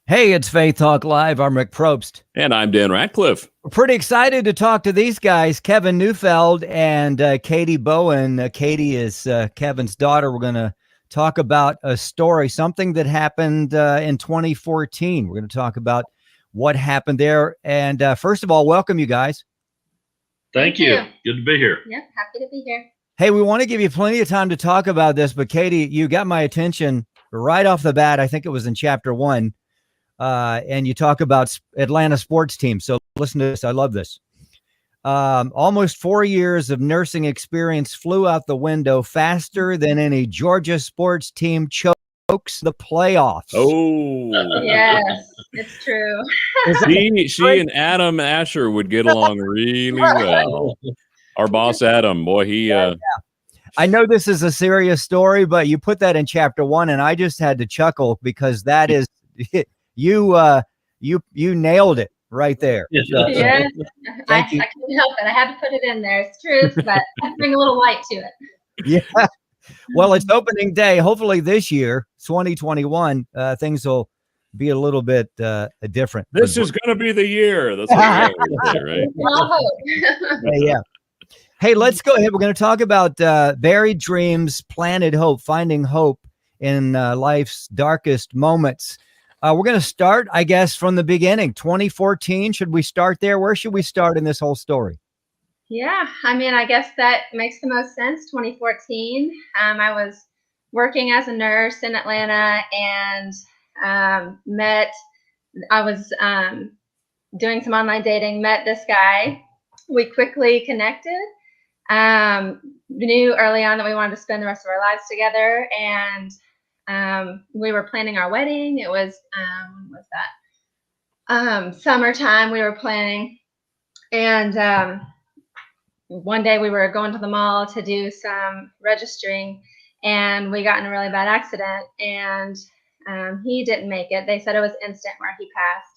Hey, it's Faith Talk Live. I'm Rick Probst. And I'm Dan Ratcliffe. We're pretty excited to talk to these guys, Kevin Neufeld and Katie Bowen. Katie is Kevin's daughter. We're going to talk about a story, something that happened in 2014. We're going to talk about what happened there. And first of all, welcome, you guys. Thank you. Good to be here. Yep, happy to be here. Hey, we want to give you plenty of time to talk about this, but Katie, you got my attention right off the bat. I think it was in chapter 1. And you talk about Atlanta sports teams. So listen to this. I love this. Almost 4 years of nursing experience flew out the window faster than any Georgia sports team chokes the playoffs. Oh, Yes, it's true. she and Adam Asher would get along really well. Our boss Adam, boy, he. I know this is a serious story, but you put that in chapter 1, and I just had to chuckle because that is. You nailed it right there. Yes, I couldn't help it. I had to put it in there. It's truth, but I bring a little light to it. Yeah. Well, it's opening day. Hopefully this year, 2021, things will be a little bit different. This is going to be the year. That's what I always say, right? Well, hope. Yeah. Hey, let's go ahead. We're going to talk about buried dreams, planted hope, finding hope in life's darkest moments. We're going to start, I guess, from the beginning. 2014. Should we start there? Where should we start in this whole story? Yeah, I mean, I guess that makes the most sense. 2014. I was working as a nurse in Atlanta and I was doing some online dating, met this guy. We quickly connected. Knew early on that we wanted to spend the rest of our lives together, and we were planning our wedding. It was summertime we were planning, and one day we were going to the mall to do some registering, and we got in a really bad accident, and he didn't make it. They said it was instant where he passed.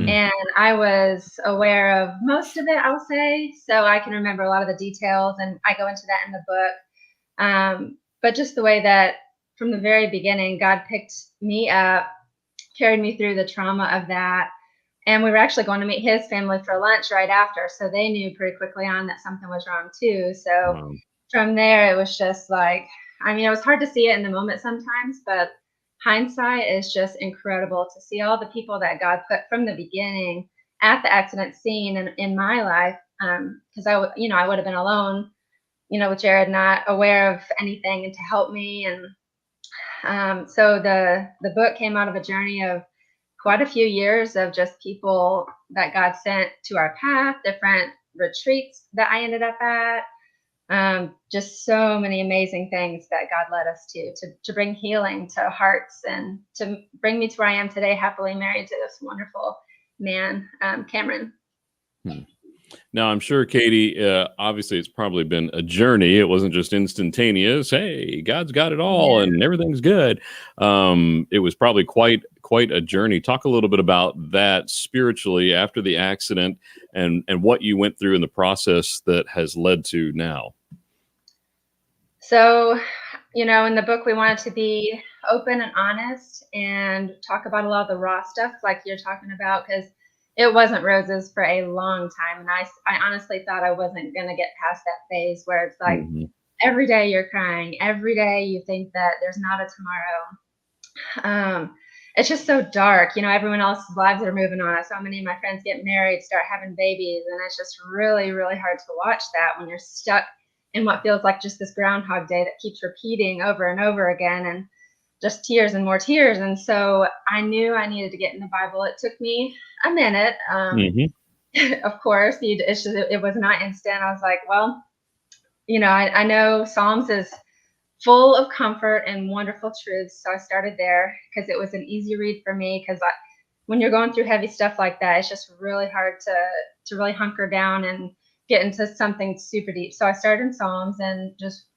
And I was aware of most of it, I will say, so I can remember a lot of the details, and I go into that in the book. But just the way that from the very beginning, God picked me up, carried me through the trauma of that. And we were actually going to meet his family for lunch right after. So they knew pretty quickly on that something was wrong too. So From there, it was just like, I mean, it was hard to see it in the moment sometimes, but hindsight is just incredible to see all the people that God put from the beginning at the accident scene in my life. Because I would have been alone, with Jared, not aware of anything, and to help me. And so the book came out of a journey of quite a few years of just people that God sent to our path, different retreats that I ended up at. Just so many amazing things that God led us to bring healing to hearts and to bring me to where I am today, happily married to this wonderful man, Cameron. Now, I'm sure, Katie, obviously it's probably been a journey. It wasn't just instantaneous. Hey, God's got it all and everything's good. It was probably quite a journey. Talk a little bit about that spiritually after the accident and what you went through in the process that has led to now. So, in the book, we wanted to be open and honest and talk about a lot of the raw stuff like you're talking about, because it wasn't roses for a long time. And I honestly thought I wasn't going to get past that phase where it's like every day you're crying. Every day you think that there's not a tomorrow. It's just so dark. Everyone else's lives are moving on. So many of my friends get married, start having babies. And it's just really, really hard to watch that when you're stuck in what feels like just this Groundhog Day that keeps repeating over and over again. And just tears and more tears. And so I knew I needed to get in the Bible. It took me a minute. Of course, it was not instant. I was like, well, I know Psalms is full of comfort and wonderful truths. So I started there because it was an easy read for me, because when you're going through heavy stuff like that, it's just really hard to really hunker down and get into something super deep. So I started in Psalms and just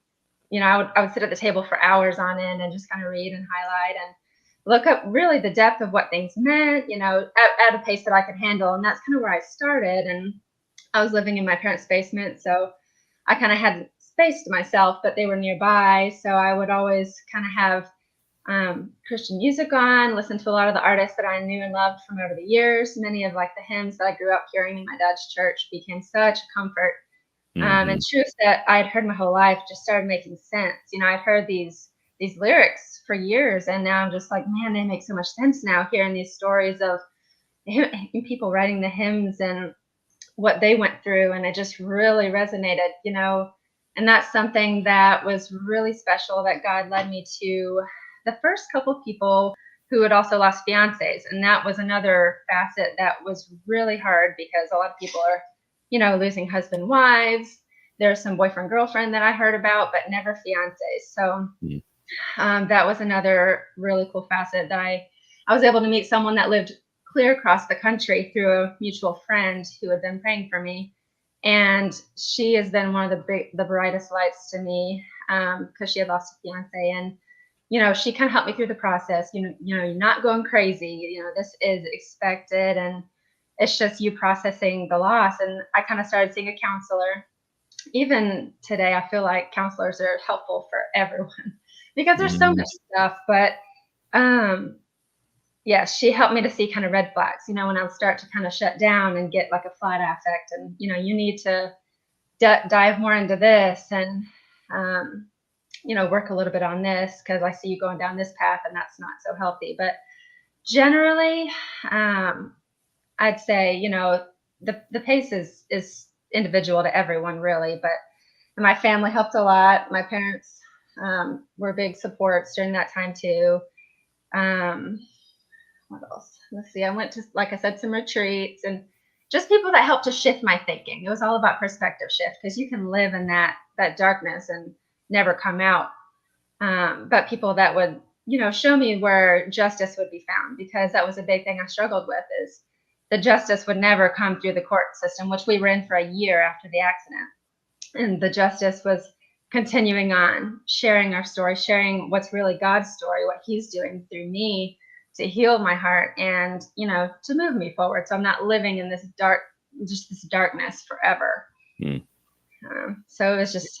I would sit at the table for hours on end and just kind of read and highlight and look up really the depth of what things meant, at a pace that I could handle. And that's kind of where I started. And I was living in my parents' basement, so I kind of had space to myself, but they were nearby. So I would always kind of have Christian music on, listened to a lot of the artists that I knew and loved from over the years. Many of like the hymns that I grew up hearing in my dad's church became such a comfort. And truths that I'd heard my whole life just started making sense. You know, I'd heard these lyrics for years, and now I'm just like, man, they make so much sense now, hearing these stories of people writing the hymns and what they went through, and it just really resonated, you know. And that's something that was really special, that God led me to the first couple people who had also lost fiancés. And that was another facet that was really hard, because a lot of people are, you know, losing husband, wives. There's some boyfriend, girlfriend that I heard about, but never fiancés. So that was another really cool facet, that I was able to meet someone that lived clear across the country through a mutual friend who had been praying for me. And she has been one of the brightest lights to me, because she had lost a fiance. And, you know, she kind of helped me through the process. You know, you're not going crazy. You know, this is expected, and it's just you processing the loss. And I kind of started seeing a counselor. Even today, I feel like counselors are helpful for everyone, because there's so much stuff. But yeah, she helped me to see kind of red flags, you know, when I would start to kind of shut down and get like a flat affect, and, you know, you need to dive more into this, and, you know, work a little bit on this, because I see you going down this path and that's not so healthy. But generally, I'd say, you know, the pace is individual to everyone, really. But my family helped a lot. My parents were big supports during that time too. What else? Let's see. I went to, like I said, some retreats, and just people that helped to shift my thinking. It was all about perspective shift, because you can live in that darkness and never come out. But people that would, you know, show me where justice would be found, because that was a big thing I struggled with, is the justice would never come through the court system, which we were in for a year after the accident. And the justice was continuing on, sharing our story, sharing what's really God's story, what he's doing through me to heal my heart, and, you know, to move me forward. So I'm not living in this darkness forever. So it was just,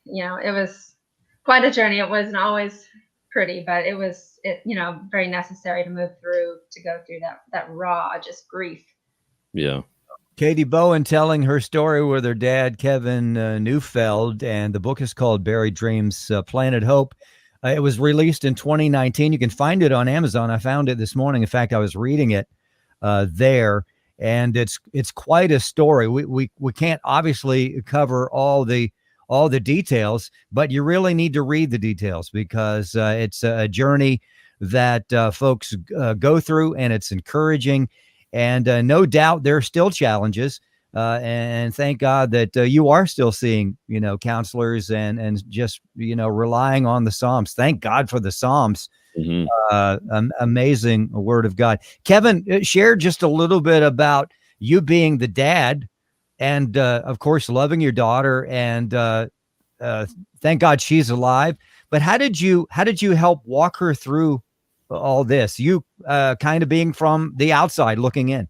you know, it was quite a journey. It wasn't always pretty, but it was, you know, very necessary to go through that raw, just grief. Yeah. Katie Bowen telling her story with her dad, Kevin Neufeld, and the book is called Buried Dreams, Planet Hope. It was released in 2019. You can find it on Amazon. I found it this morning. In fact, I was reading it there, and it's quite a story. We can't obviously cover all the details, but you really need to read the details, because it's a journey that folks go through, and it's encouraging. And no doubt there are still challenges. And thank God that you are still seeing, you know, counselors and just, you know, relying on the Psalms. Thank God for the Psalms. Amazing word of God. Kevin, share just a little bit about you being the dad, and of course, loving your daughter, and thank God she's alive. But how did you help walk her through all this? You kind of being from the outside looking in.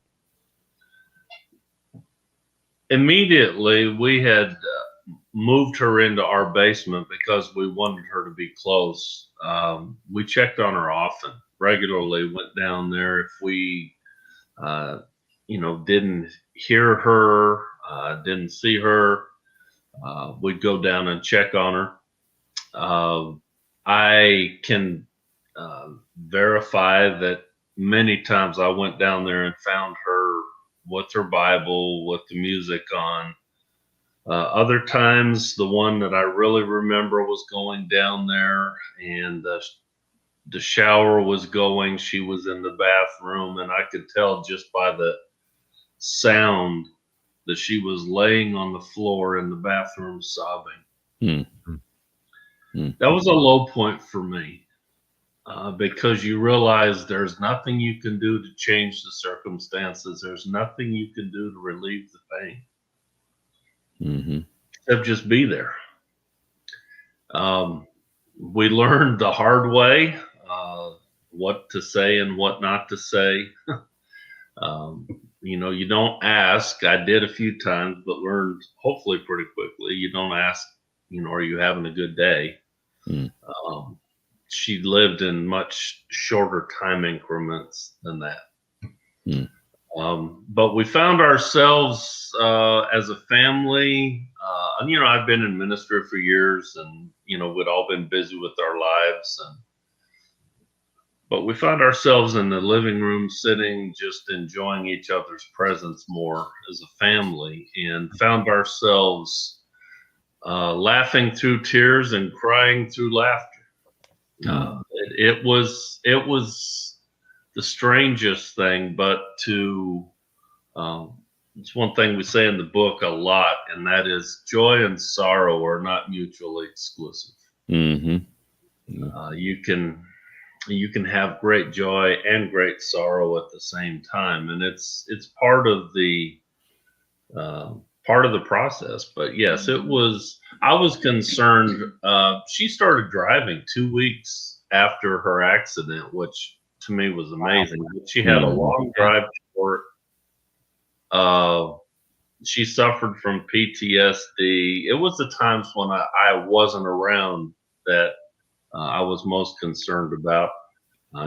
Immediately, we had moved her into our basement because we wanted her to be close. We checked on her often, regularly, went down there. If we, you know, didn't hear her, didn't see her, we'd go down and check on her. I can verify that many times I went down there and found her with her Bible, with the music on. Other times, the one that I really remember was going down there, and the shower was going. She was in the bathroom, and I could tell just by the sound that she was laying on the floor in the bathroom sobbing. That was a low point for me. Because you realize there's nothing you can do to change the circumstances. There's nothing you can do to relieve the pain. Except just be there. We learned the hard way what to say and what not to say. You know, you don't ask. I did a few times, but learned hopefully pretty quickly. You don't ask, you know, are you having a good day? she lived in much shorter time increments than that. Hmm. But we found ourselves as a family. I've been in ministry for years, and we'd all been busy with our lives, but we found ourselves in the living room, sitting, just enjoying each other's presence more as a family, and found ourselves laughing through tears and crying through laughter. It was the strangest thing, but it's one thing we say in the book a lot, and that is joy and sorrow are not mutually exclusive. Mm-hmm. You can have great joy and great sorrow at the same time, and it's part of the process. But yes, I was concerned. She started driving 2 weeks after her accident, which to me was amazing. Wow. She had a long drive to work. She suffered from PTSD. It was the times when I wasn't around that I was most concerned about.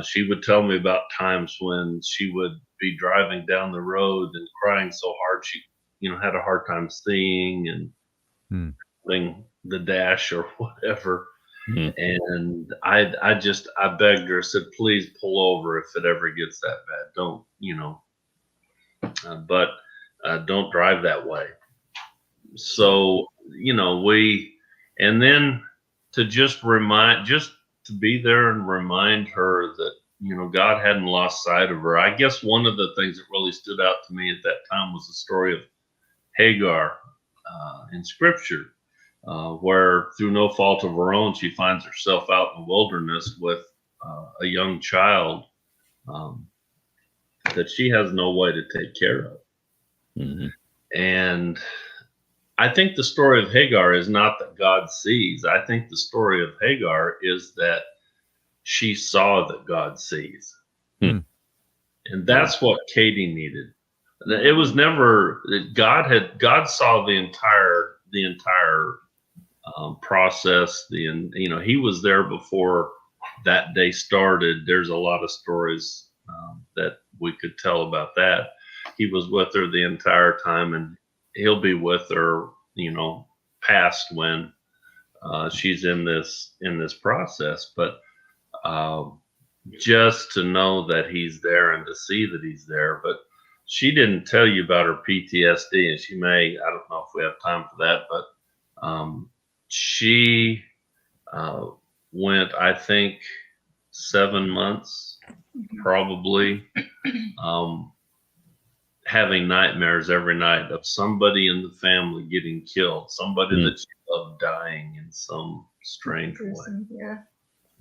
She would tell me about times when she would be driving down the road and crying so hard she, had a hard time seeing and having the dash or whatever. And I begged her, said, please pull over if it ever gets that bad. Don't, but don't drive that way. So, and then to to be there and remind her that, God hadn't lost sight of her. I guess one of the things that really stood out to me at that time was the story of Hagar in Scripture, where through no fault of her own, she finds herself out in the wilderness with a young child that she has no way to take care of. Mm-hmm. And I think the story of Hagar is not that God sees. I think the story of Hagar is that she saw that God sees. Hmm. And that's what Katie needed. It was never God saw the entire process. He was there before that day started. There's a lot of stories that we could tell about that. He was with her the entire time, and he'll be with her, past when she's in this process. But just to know that he's there and to see that he's there. But she didn't tell you about her PTSD, and she may, I don't know if we have time for that, but she went, I think, 7 months probably having nightmares every night of somebody in the family getting killed, somebody that she loved dying in some strange way. Yeah.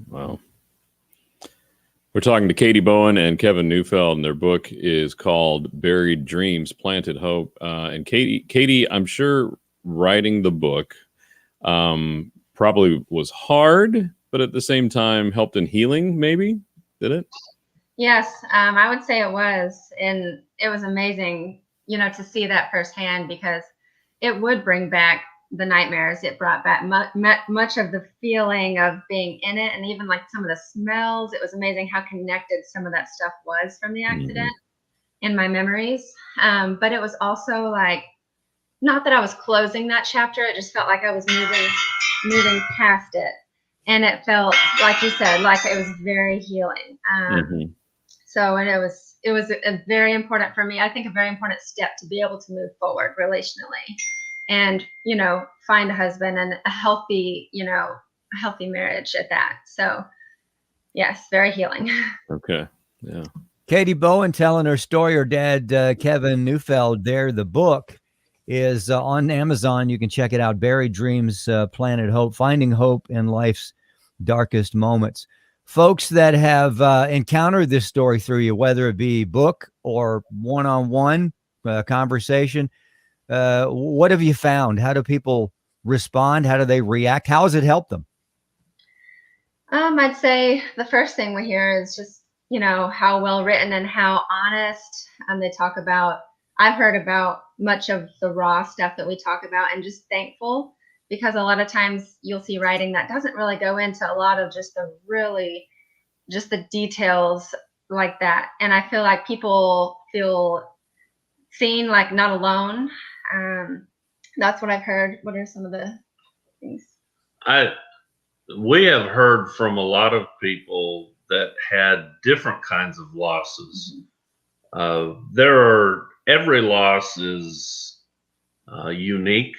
Wow. We're talking to Katie Bowen and Kevin Neufeld, and their book is called Buried Dreams, Planted Hope. And Katie, I'm sure writing the book probably was hard, but at the same time helped in healing, maybe? Did it? Yes, I would say it was. And it was amazing, to see that firsthand, because it would bring back the nightmares. It brought back much of the feeling of being in it, and even like some of the smells. It was amazing how connected some of that stuff was from the accident in my memories. But it was also like, not that I was closing that chapter, it just felt like I was moving past it. And it felt, like you said, like it was very healing. So, and it was a very important for me, I think a very important step to be able to move forward relationally and, find a husband and a healthy marriage at that. So yes, very healing. Okay. Yeah. Katie Bowen telling her story. Her dad, Kevin Neufeld, the book is on Amazon. You can check it out. Buried Dreams, Planted Hope, Finding Hope in Life's Darkest Moments. Folks that have encountered this story through you, whether it be book or one-on-one conversation, what have you found? How do people respond? How do they react? How has it helped them? I'd say the first thing we hear is just, how well written and how honest they talk about. I've heard about much of the raw stuff that we talk about, and just thankful because a lot of times you'll see writing that doesn't really go into a lot of just the details like that. And I feel like people feel seen, like not alone. That's what I've heard. What are some of the things? We have heard from a lot of people that had different kinds of losses. Every loss is unique,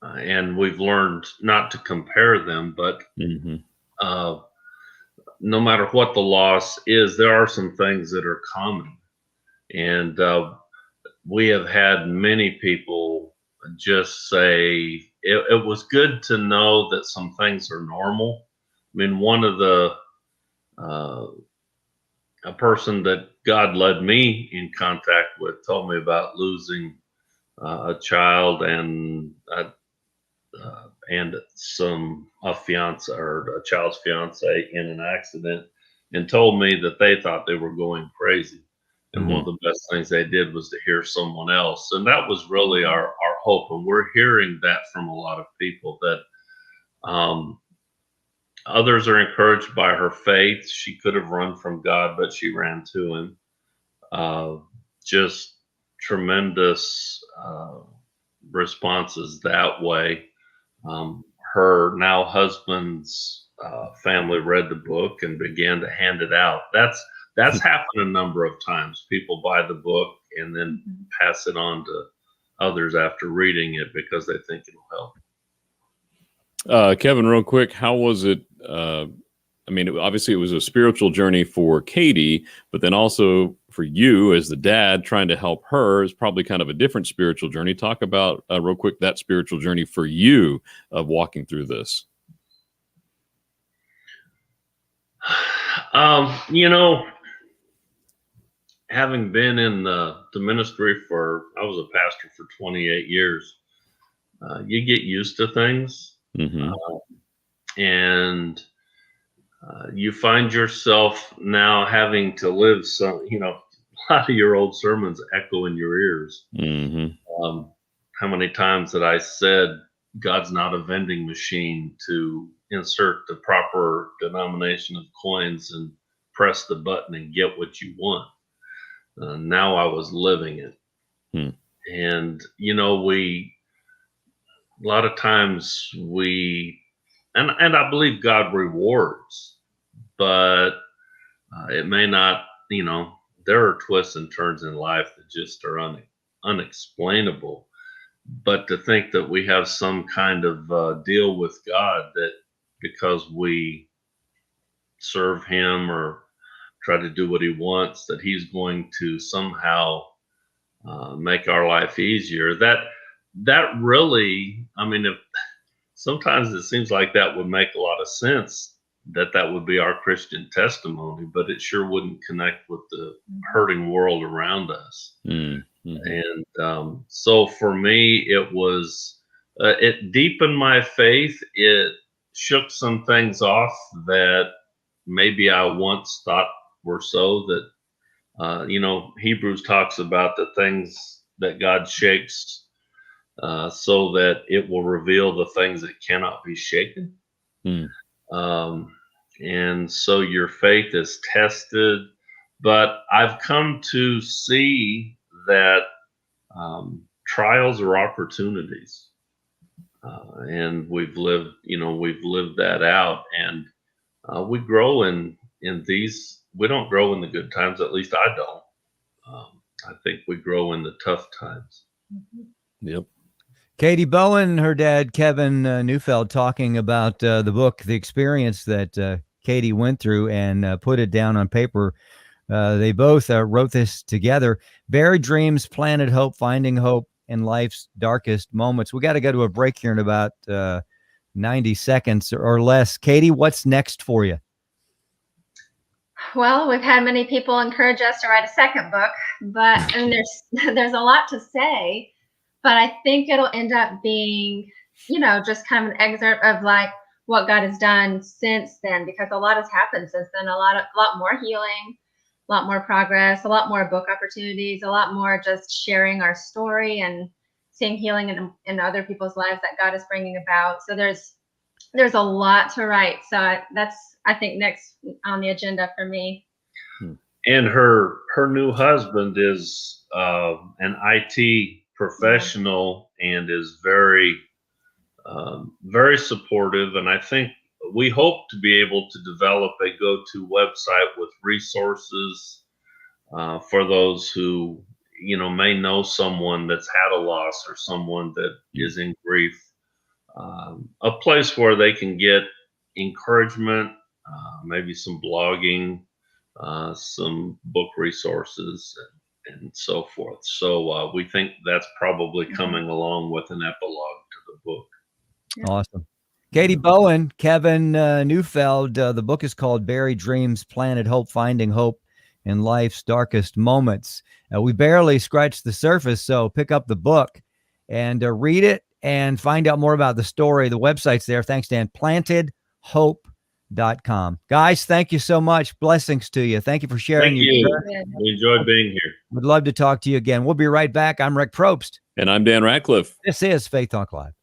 and we've learned not to compare them, but no matter what the loss is, there are some things that are common. And we have had many people just say it was good to know that some things are normal. I mean, one of the a person that God led me in contact with told me about losing a child and a fiance, or a child's fiance, in an accident, and told me that they thought they were going crazy. And one of the best things they did was to hear someone else. And that was really our hope. And we're hearing that from a lot of people, that others are encouraged by her faith. She could have run from God, but she ran to him. Just tremendous responses that way. Her now husband's family read the book and began to hand it out. That's happened a number of times. People buy the book and then pass it on to others after reading it because they think it'll help. Kevin, real quick, how was it? I mean, obviously it was a spiritual journey for Katie, but then also for you as the dad trying to help her is probably kind of a different spiritual journey. Talk about real quick that spiritual journey for you of walking through this. Having been in the ministry I was a pastor for 28 years, you get used to things. And you find yourself now having to live a lot of your old sermons echo in your ears. How many times that I said, God's not a vending machine to insert the proper denomination of coins and press the button and get what you want. Now I was living it. And, a lot of times and I believe God rewards, but it may not, there are twists and turns in life that just are unexplainable. But to think that we have some kind of deal with God, that because we serve him or try to do what he wants, that he's going to somehow make our life easier, that really, if sometimes it seems like that would make a lot of sense, that would be our Christian testimony, but it sure wouldn't connect with the hurting world around us. And so for me, it was, it deepened my faith. It shook some things off that maybe I once thought were so, that, Hebrews talks about the things that God shakes so that it will reveal the things that cannot be shaken. And so your faith is tested, but I've come to see that trials are opportunities, and we've lived that out, and we grow in these. We don't grow in the good times, at least I don't. I think we grow in the tough times. Yep. Katie Bowen, her dad, Kevin Neufeld, talking about the book, the experience that Katie went through, and put it down on paper. They both wrote this together. Buried dreams, planted hope, finding hope in life's darkest moments. We got to go to a break here in about 90 seconds or less. Katie, what's next for you? Well, we've had many people encourage us to write a second book, and there's a lot to say. But I think it'll end up being, just kind of an excerpt of like what God has done since then, because a lot has happened since then. A lot more healing, a lot more progress, a lot more book opportunities, a lot more just sharing our story and seeing healing in other people's lives that God is bringing about. So there's a lot to write. So that's, I think, next on the agenda for me. And her new husband is an IT professional and is very supportive. And I think we hope to be able to develop a go-to website with resources for those who, may know someone that's had a loss or someone that is in grief. A place where they can get encouragement, maybe some blogging, some book resources, and so forth. So we think that's probably coming along with an epilogue to the book. Awesome. Katie Bowen, Kevin Neufeld, the book is called Buried Dreams, Planted Hope, Finding Hope in Life's Darkest Moments. We barely scratched the surface, so pick up the book and read it and find out more about the story. The website's there. Thanks, Dan. PlantedHope.com. Guys, thank you so much. Blessings to you. Thank you for sharing. Thank you. We enjoyed being here. Would love to talk to you again. We'll be right back. I'm Rick Probst. And I'm Dan Ratcliffe. This is Faith Talk Live.